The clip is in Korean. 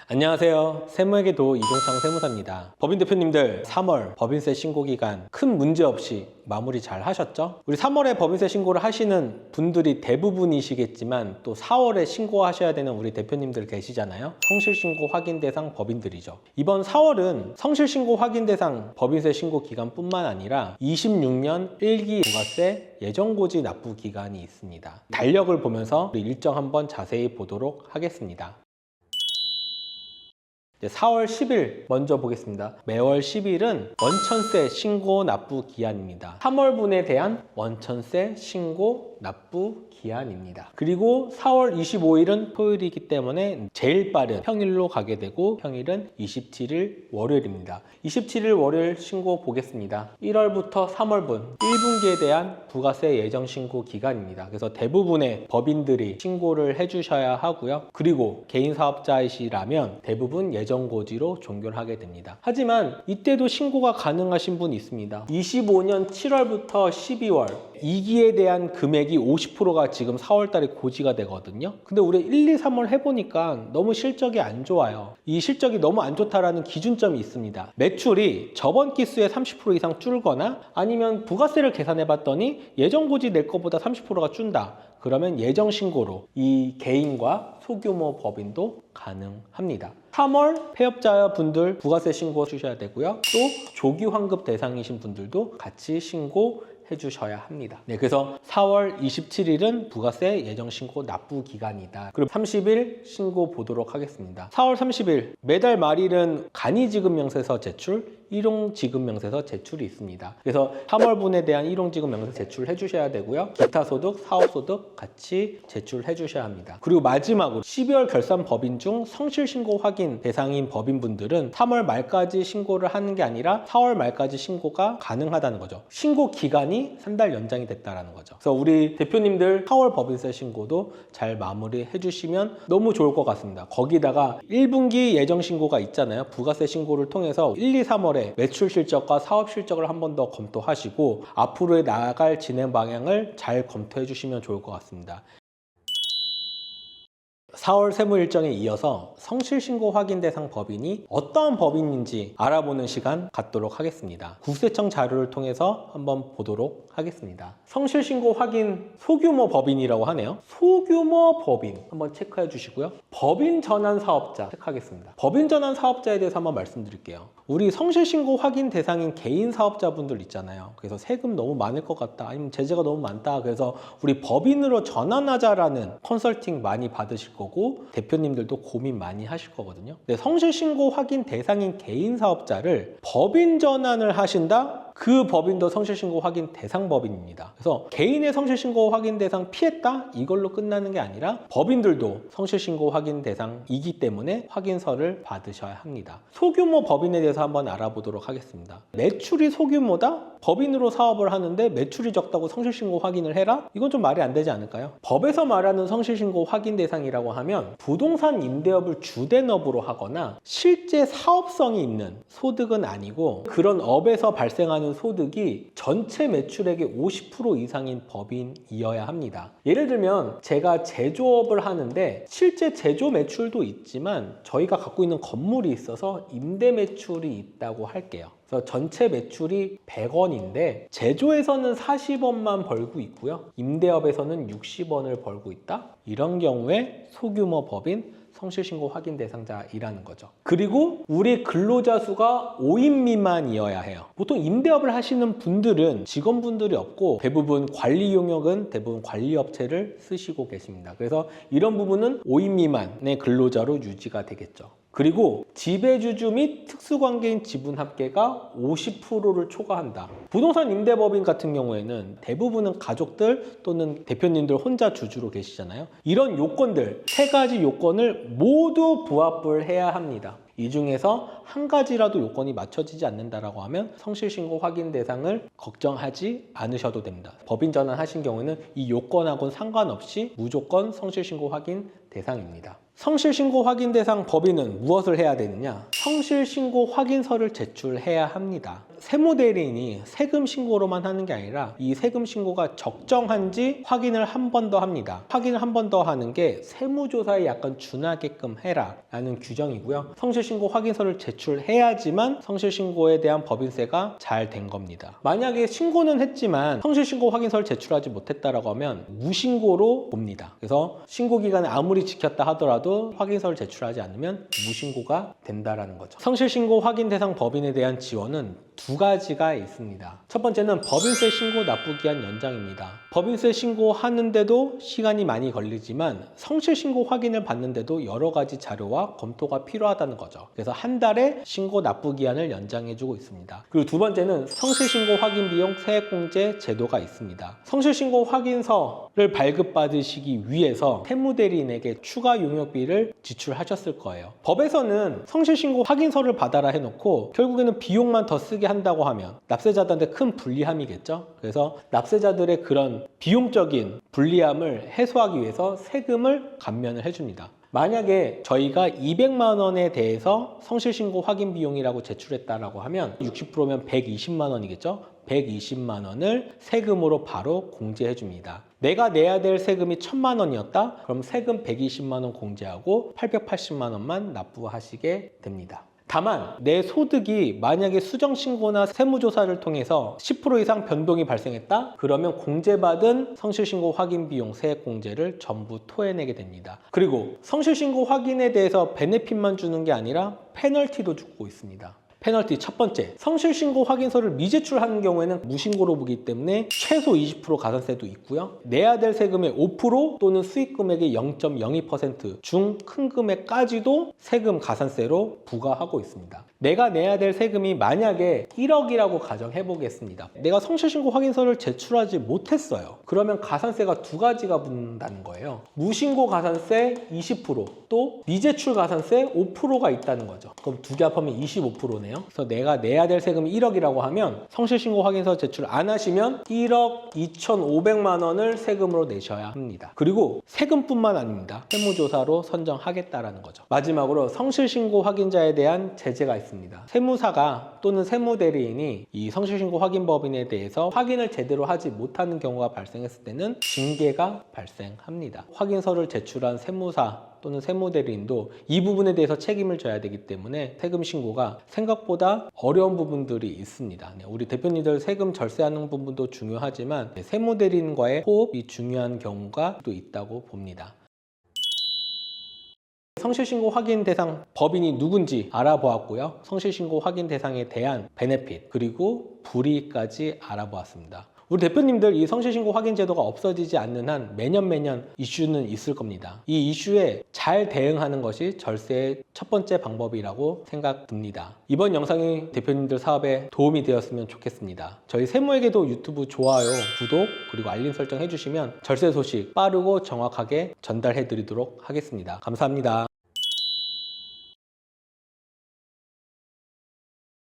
안녕하세요. 세무에게 도 이종창 세무사입니다. 법인 대표님들 3월 법인세 신고 기간 큰 문제 없이 마무리 잘 하셨죠? 우리 3월에 법인세 신고를 하시는 분들이 대부분이시겠지만 또 4월에 신고하셔야 되는 우리 대표님들 계시잖아요. 성실신고 확인 대상 법인들이죠. 이번 4월은 성실신고 확인 대상 법인세 신고 기간뿐만 아니라 26년 1기 부가세 예정고지 납부 기간이 있습니다. 달력을 보면서 우리 일정 한번 자세히 보도록 하겠습니다. 4월 10일 먼저 보겠습니다. 매월 10일은 원천세 신고 납부 기한입니다. 3월분에 대한 원천세 신고 납부 기한입니다. 그리고 4월 25일은 토요일이기 때문에 제일 빠른 평일로 가게 되고 평일은 27일 월요일입니다. 27일 월요일 신고 보겠습니다. 1월부터 3월분 1분기에 대한 부가세 예정 신고 기간입니다. 그래서 대부분의 법인들이 신고를 해주셔야 하고요. 그리고 개인 사업자이시라면 대부분 예정고지로 종결하게 됩니다. 하지만 이때도 신고가 가능하신 분이 있습니다. 25년 7월부터 12월 2기에 대한 금액이 50%가 지금 4월 달에 고지가 되거든요. 근데 우리 1, 2, 3월 해보니까 너무 실적이 안 좋아요. 이 실적이 너무 안 좋다라는 기준점이 있습니다. 매출이 저번 기수의 30% 이상 줄거나 아니면 부가세를 계산해 봤더니 예정 고지 낼 것보다 30%가 준다. 그러면 예정 신고로 이 개인과 소규모 법인도 가능합니다. 3월 폐업자 분들 부가세 신고 주셔야 되고요. 또 조기 환급 대상이신 분들도 같이 신고 해주셔야 합니다. 네, 그래서 4월 27일은 부가세 예정 신고 납부 기간이다. 그럼 30일 신고 보도록 하겠습니다. 4월 30일 매달 말일은 간이지급명세서 제출, 일용지급명세서 제출이 있습니다. 그래서 3월분에 대한 일용지급명세 제출해 주셔야 되고요. 기타 소득, 사업소득 같이 제출해 주셔야 합니다. 그리고 마지막으로 12월 결산 법인 중 성실신고 확인 대상인 법인분들은 3월 말까지 신고를 하는 게 아니라 4월 말까지 신고가 가능하다는 거죠. 신고 기간이 한 달 연장이 됐다는 거죠. 그래서 우리 대표님들 4월 법인세 신고도 잘 마무리해 주시면 너무 좋을 것 같습니다. 거기다가 1분기 예정 신고가 있잖아요. 부가세 신고를 통해서 1, 2, 3월에 매출 실적과 사업 실적을 한 번 더 검토하시고 앞으로의 나아갈 진행 방향을 잘 검토해 주시면 좋을 것 같습니다. 4월 세무 일정에 이어서 성실신고 확인 대상 법인이 어떠한 법인인지 알아보는 시간 갖도록 하겠습니다. 국세청 자료를 통해서 한번 보도록 하겠습니다. 성실신고 확인 소규모 법인이라고 하네요. 소규모 법인 한번 체크해 주시고요. 법인 전환 사업자 체크하겠습니다. 법인 전환 사업자에 대해서 한번 말씀드릴게요. 우리 성실신고 확인 대상인 개인 사업자분들 있잖아요. 그래서 세금 너무 많을 것 같다, 아니면 제재가 너무 많다, 그래서 우리 법인으로 전환하자라는 컨설팅 많이 받으실 거고 대표님들도 고민 많이 하실 거거든요. 근데 성실신고 확인 대상인 개인 사업자를 법인 전환을 하신다? 그 법인도 성실신고 확인 대상 법인입니다. 그래서 개인의 성실신고 확인 대상 피했다? 이걸로 끝나는 게 아니라 법인들도 성실신고 확인 대상이기 때문에 확인서를 받으셔야 합니다. 소규모 법인에 대해서 한번 알아보도록 하겠습니다. 매출이 소규모다? 법인으로 사업을 하는데 매출이 적다고 성실신고 확인을 해라? 이건 좀 말이 안 되지 않을까요? 법에서 말하는 성실신고 확인 대상이라고 하면 부동산 임대업을 주된업으로 하거나 실제 사업성이 있는 소득은 아니고 그런 업에서 발생하는 소득이 전체 매출액의 50% 이상인 법인이어야 합니다. 예를 들면 제가 제조업을 하는데 실제 제조 매출도 있지만 저희가 갖고 있는 건물이 있어서 임대 매출이 있다고 할게요. 그래서 전체 매출이 100원인데 제조에서는 40원만 벌고 있고요. 임대업에서는 60원을 벌고 있다? 이런 경우에 소규모 법인 성실신고 확인 대상자이라는 거죠. 그리고 우리 근로자 수가 5인 미만이어야 해요. 보통 임대업을 하시는 분들은 직원분들이 없고 대부분 관리 용역은 대부분 관리업체를 쓰시고 계십니다. 그래서 이런 부분은 5인 미만의 근로자로 유지가 되겠죠. 그리고 지배주주 및 특수관계인 지분합계가 50%를 초과한다. 부동산 임대법인 같은 경우에는 대부분은 가족들 또는 대표님들 혼자 주주로 계시잖아요. 이런 요건들, 3가지 요건을 모두 부합을 해야 합니다. 이 중에서 한 가지라도 요건이 맞춰지지 않는다라고 하면 성실신고 확인 대상을 걱정하지 않으셔도 됩니다. 법인 전환하신 경우에는 이 요건하고는 상관없이 무조건 성실신고 확인 대상입니다. 성실신고 확인 대상 법인은 무엇을 해야 되느냐? 성실신고 확인서를 제출해야 합니다. 세무대리인이 세금 신고로만 하는 게 아니라 이 세금 신고가 적정한지 확인을 한 번 더 합니다. 확인을 한 번 더 하는 게 세무조사에 약간 준하게끔 해라 라는 규정이고요. 성실신고 확인서를 제출해야지만 성실신고에 대한 법인세가 잘 된 겁니다. 만약에 신고는 했지만 성실신고 확인서를 제출하지 못했다라고 하면 무신고로 봅니다. 그래서 신고기간을 아무리 지켰다 하더라도 확인서를 제출하지 않으면 무신고가 된다라는 거죠. 성실신고 확인 대상 법인에 대한 지원은 두 가지가 있습니다. 첫 번째는 법인세 신고 납부기한 연장입니다. 법인세 신고하는데도 시간이 많이 걸리지만 성실신고 확인을 받는데도 여러 가지 자료와 검토가 필요하다는 거죠. 그래서 한 달에 신고 납부기한을 연장해주고 있습니다. 그리고 두 번째는 성실신고 확인 비용 세액공제 제도가 있습니다. 성실신고 확인서를 발급받으시기 위해서 세무대리인에게 추가 용역비를 지출하셨을 거예요. 법에서는 성실신고 확인서를 받아라 해놓고 결국에는 비용만 더 쓰게 한다고 하면 납세자들한테 큰 불리함이겠죠. 그래서 납세자들의 그런 비용적인 불리함을 해소하기 위해서 세금을 감면을 해줍니다. 만약에 저희가 200만 원에 대해서 성실신고 확인 비용이라고 제출했다라고 하면 60%면 120만 원이겠죠. 120만 원을 세금으로 바로 공제해 줍니다. 내가 내야 될 세금이 1000만 원이었다? 그럼 세금 120만 원 공제하고 880만 원만 납부하시게 됩니다. 다만 내 소득이 만약에 수정신고나 세무조사를 통해서 10% 이상 변동이 발생했다? 그러면 공제받은 성실신고 확인 비용 세액공제를 전부 토해내게 됩니다. 그리고 성실신고 확인에 대해서 베네핏만 주는 게 아니라 페널티도 주고 있습니다. 페널티 첫 번째, 성실신고 확인서를 미제출하는 경우에는 무신고로 보기 때문에 최소 20% 가산세도 있고요. 내야 될 세금의 5% 또는 수익금액의 0.02% 중 큰 금액까지도 세금 가산세로 부과하고 있습니다. 내가 내야 될 세금이 만약에 1억이라고 가정해 보겠습니다. 내가 성실신고 확인서를 제출하지 못했어요. 그러면 가산세가 두 가지가 붙는다는 거예요. 무신고 가산세 20%, 또 미제출 가산세 5%가 있다는 거죠. 그럼 두 개 합하면 25%네요. 그래서 내가 내야 될 세금이 1억이라고 하면 성실신고 확인서 제출 안 하시면 1억 2,500만 원을 세금으로 내셔야 합니다. 그리고 세금뿐만 아닙니다. 세무조사로 선정하겠다라는 거죠. 마지막으로 성실신고 확인자에 대한 제재가 있습니다. 세무사가 또는 세무대리인이 이 성실신고 확인법인에 대해서 확인을 제대로 하지 못하는 경우가 발생했을 때는 징계가 발생합니다. 확인서를 제출한 세무사 또는 세무대리인도 이 부분에 대해서 책임을 져야 되기 때문에 세금 신고가 생각보다 어려운 부분들이 있습니다. 우리 대표님들 세금 절세하는 부분도 중요하지만 세무대리인과의 호흡이 중요한 경우가 또 있다고 봅니다. 성실신고 확인 대상 법인이 누군지 알아보았고요. 성실신고 확인 대상에 대한 베네핏 그리고 불이익까지 알아보았습니다. 우리 대표님들 이 성실신고 확인 제도가 없어지지 않는 한 매년 이슈는 있을 겁니다. 이 이슈에 잘 대응하는 것이 절세의 첫 번째 방법이라고 생각됩니다. 이번 영상이 대표님들 사업에 도움이 되었으면 좋겠습니다. 저희 세무에게도 유튜브 좋아요, 구독, 그리고 알림 설정 해주시면 절세 소식 빠르고 정확하게 전달해 드리도록 하겠습니다. 감사합니다.